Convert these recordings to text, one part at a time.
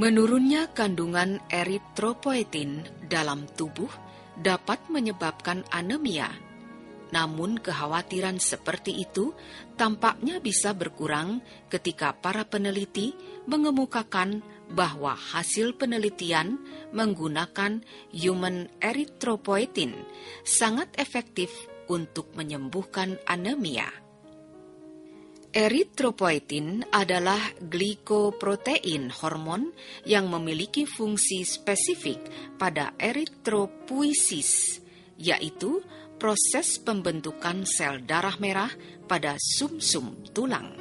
Menurunnya kandungan eritropoietin dalam tubuh dapat menyebabkan anemia. Namun kekhawatiran seperti itu tampaknya bisa berkurang ketika para peneliti mengemukakan bahwa hasil penelitian menggunakan human erythropoietin sangat efektif untuk menyembuhkan anemia. Erythropoietin adalah glikoprotein hormon yang memiliki fungsi spesifik pada eritropoiesis, yaitu proses pembentukan sel darah merah pada sumsum tulang.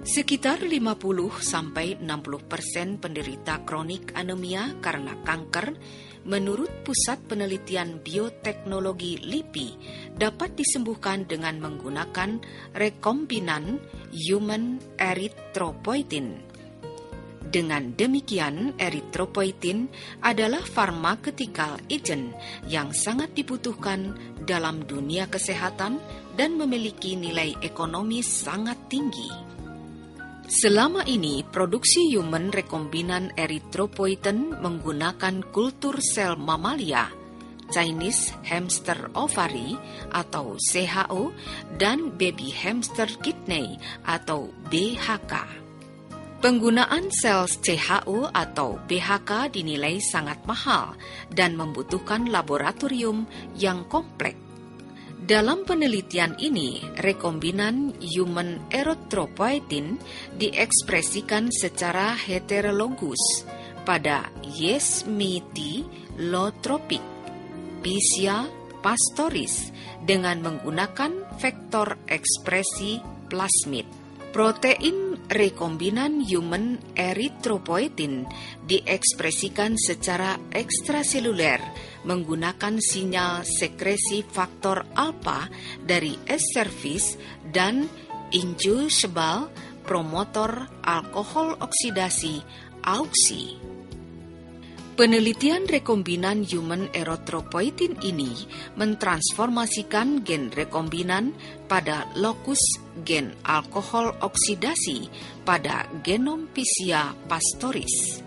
Sekitar 50-60% penderita kronik anemia karena kanker, menurut Pusat Penelitian Bioteknologi LIPI, dapat disembuhkan dengan menggunakan rekombinan human erythropoietin. Dengan demikian, erythropoietin adalah pharmaceutical agent yang sangat dibutuhkan dalam dunia kesehatan dan memiliki nilai ekonomis sangat tinggi. Selama ini, produksi human rekombinan erythropoietin menggunakan kultur sel mamalia, Chinese hamster ovary atau CHO, dan baby hamster kidney atau BHK. Penggunaan sel CHO atau BHK dinilai sangat mahal dan membutuhkan laboratorium yang kompleks. Dalam penelitian ini, rekombinan human erythropoietin diekspresikan secara heterologus pada Yesmiti-Lotropic Pichia pastoris dengan menggunakan vektor ekspresi plasmid. Protein rekombinan human erythropoietin diekspresikan secara ekstraseluler menggunakan sinyal sekresi faktor alfa dari S cervis dan inducible promotor alkohol oksidasi AUXI. Penelitian rekombinan human erythropoietin ini mentransformasikan gen rekombinan pada lokus gen alkohol oksidasi pada genom Pichia pastoris.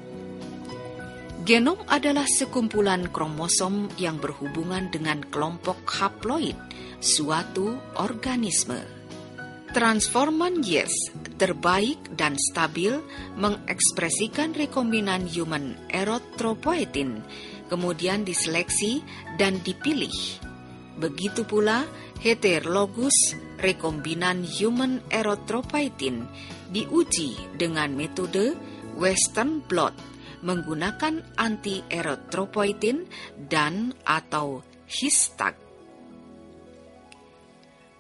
Genom adalah sekumpulan kromosom yang berhubungan dengan kelompok haploid suatu organisme. Transforman Yes terbaik dan stabil mengekspresikan rekombinan human erythropoietin, kemudian diseleksi dan dipilih. Begitu pula heterologus rekombinan human erythropoietin diuji dengan metode Western blot menggunakan anti-erythropoietin dan atau histag.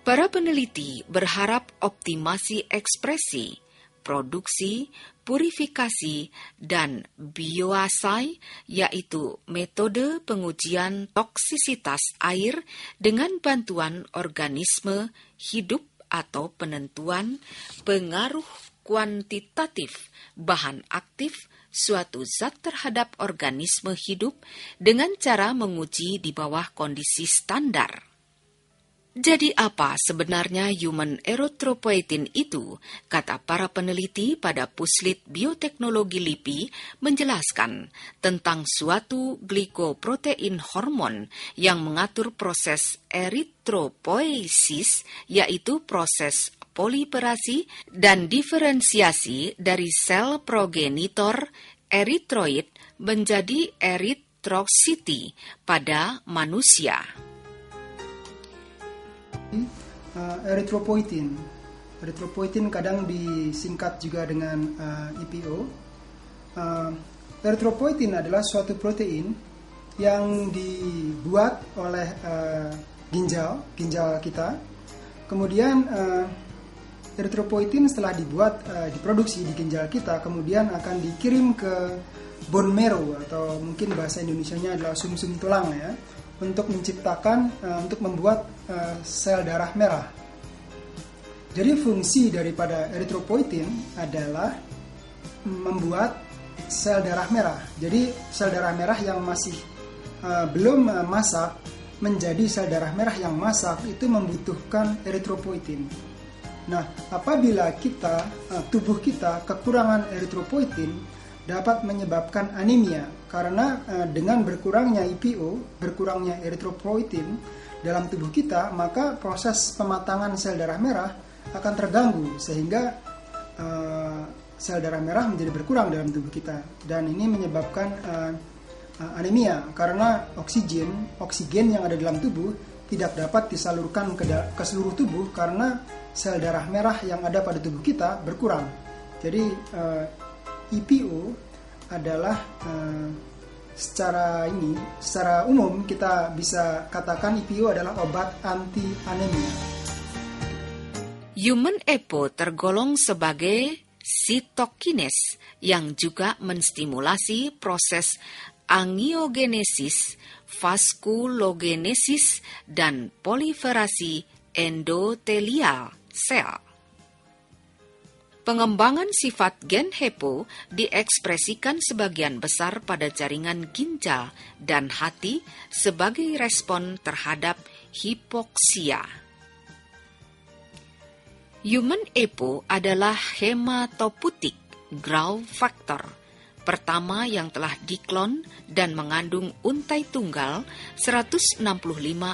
Para peneliti berharap optimasi ekspresi, produksi, purifikasi, dan bioassay, yaitu metode pengujian toksisitas air dengan bantuan organisme hidup atau penentuan pengaruh kuantitatif bahan aktif suatu zat terhadap organisme hidup dengan cara menguji di bawah kondisi standar. Jadi apa sebenarnya human erythropoietin itu? Kata para peneliti pada Puslit Bioteknologi LIPI menjelaskan tentang suatu glikoprotein hormon yang mengatur proses erythropoiesis, yaitu proses polimerasi dan diferensiasi dari sel progenitor eritroid menjadi erythrocyte pada manusia. Erythropoietin kadang disingkat juga dengan EPO. Erythropoietin adalah suatu protein yang dibuat oleh ginjal kita. Kemudian erythropoietin setelah diproduksi di ginjal kita, kemudian akan dikirim ke bone marrow atau mungkin bahasa Indonesianya adalah sumsum tulang ya, untuk untuk membuat sel darah merah. Jadi fungsi daripada erythropoietin adalah membuat sel darah merah. Jadi sel darah merah yang masih belum masak menjadi sel darah merah yang masak itu membutuhkan erythropoietin. Nah, apabila tubuh kita kekurangan eritropoietin dapat menyebabkan anemia karena dengan berkurangnya EPO, berkurangnya eritropoietin dalam tubuh kita, maka proses pematangan sel darah merah akan terganggu sehingga sel darah merah menjadi berkurang dalam tubuh kita, dan ini menyebabkan anemia karena oksigen yang ada dalam tubuh tidak dapat disalurkan ke seluruh tubuh karena sel darah merah yang ada pada tubuh kita berkurang. Jadi EPO adalah secara umum kita bisa katakan EPO adalah obat anti anemia. Human EPO tergolong sebagai sitokines yang juga menstimulasi proses angiogenesis, vaskulogenesis, dan proliferasi endotelial sel. Pengembangan sifat gen HEPO diekspresikan sebagian besar pada jaringan ginjal dan hati sebagai respon terhadap hipoksia. Human EPO adalah hematopoietic growth factor pertama yang telah diklon dan mengandung untai tunggal 165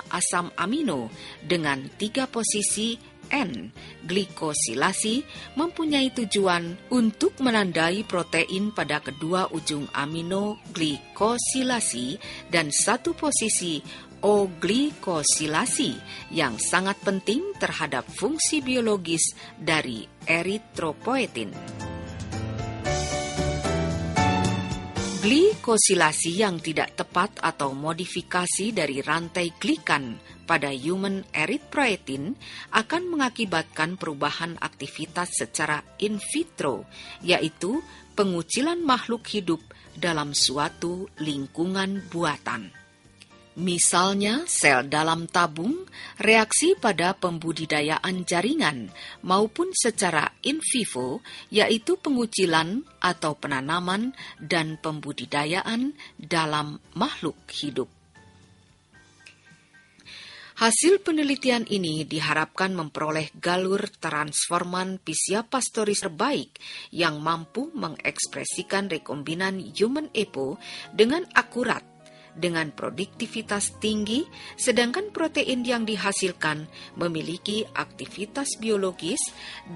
asam amino dengan 3 posisi N. Glikosilasi mempunyai tujuan untuk menandai protein pada kedua ujung amino glikosilasi dan 1 posisi O-glikosilasi yang sangat penting terhadap fungsi biologis dari eritropoietin. Glikosilasi yang tidak tepat atau modifikasi dari rantai glikan pada human erythropoietin akan mengakibatkan perubahan aktivitas secara in vitro, yaitu pengucilan makhluk hidup dalam suatu lingkungan buatan. Misalnya sel dalam tabung, reaksi pada pembudidayaan jaringan, maupun secara in vivo, yaitu pengucilan atau penanaman dan pembudidayaan dalam makhluk hidup. Hasil penelitian ini diharapkan memperoleh galur transforman Pisiapastorius terbaik yang mampu mengekspresikan rekombinan human EPO dengan akurat, dengan produktivitas tinggi, sedangkan protein yang dihasilkan memiliki aktivitas biologis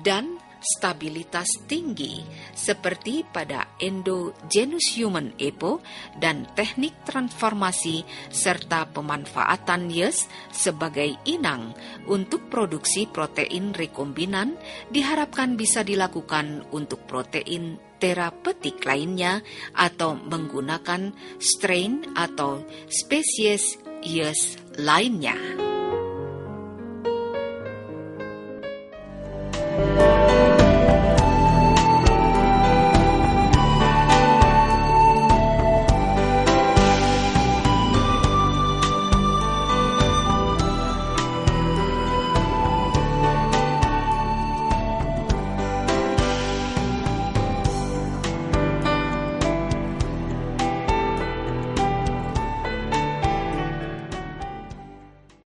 dan stabilitas tinggi, seperti pada endogenous human EPO dan teknik transformasi serta pemanfaatan yeast sebagai inang untuk produksi protein rekombinan diharapkan bisa dilakukan untuk protein terapeutik lainnya atau menggunakan strain atau spesies yeast lainnya.